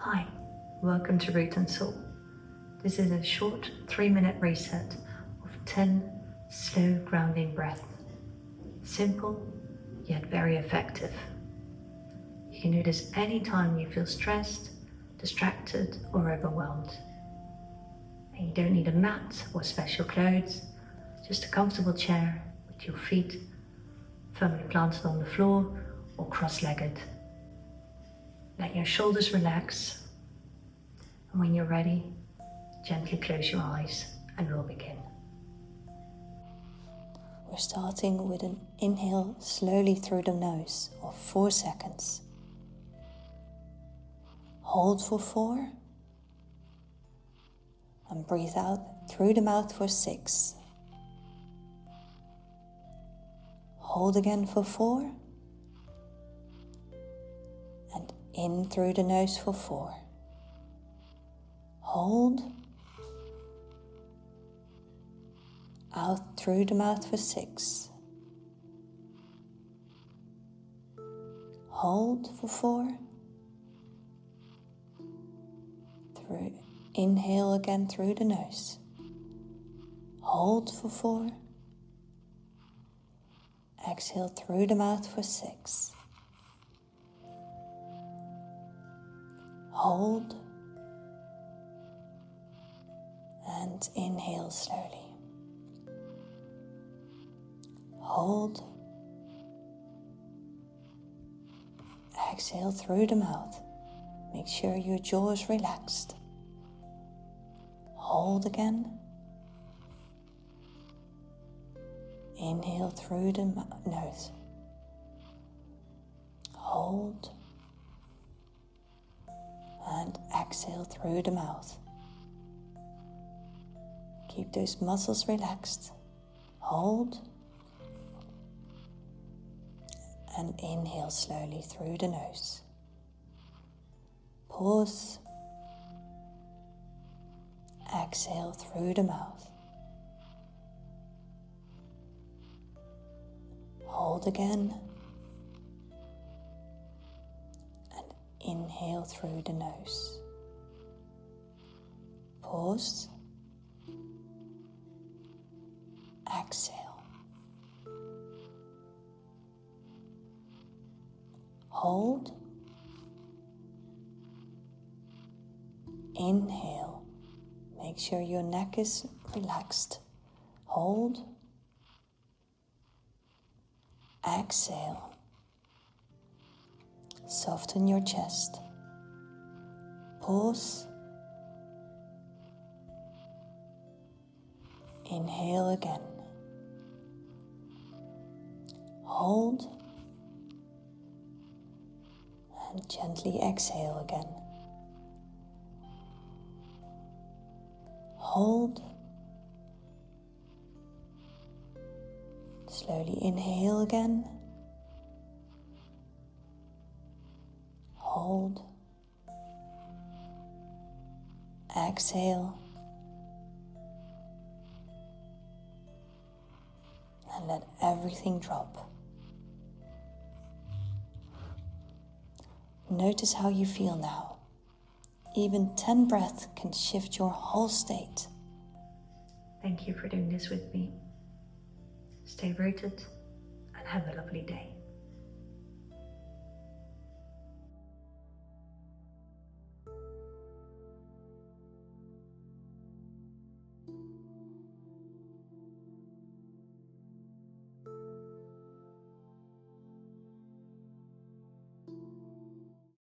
Hi, welcome to Root and Soul. This is a short 3-minute reset of 10 slow grounding breaths. Simple, yet very effective. You can do this anytime you feel stressed, distracted, or overwhelmed. And you don't need a mat or special clothes, just a comfortable chair with your feet firmly planted on the floor or cross-legged. Let your shoulders relax, and when you're ready, gently close your eyes and we'll begin. We're starting with an inhale slowly through the nose of 4 seconds. Hold for 4 and breathe out through the mouth for 6. Hold again for 4 and in through the nose for 4. Hold. Out through the mouth for 6. Hold for 4. Inhale again through the nose. Hold for 4. Exhale through the mouth for 6. Hold. And inhale slowly. Hold. Exhale through the mouth. Make sure your jaw is relaxed. Hold again. Inhale through the nose. Hold. And exhale through the mouth. Keep those muscles relaxed. Hold. And inhale slowly through the nose. Pause. Exhale through the mouth. Hold again. And inhale through the nose. Pause. Exhale. Hold. Inhale. Make sure your neck is relaxed. Hold. Exhale. Soften your chest. Pause. Inhale again. Hold. And gently exhale again. Hold. Slowly inhale again. Hold. Exhale. And let everything drop. Notice how you feel now. Even 10 breaths can shift your whole state. Thank you for doing this with me. Stay rooted and have a lovely day.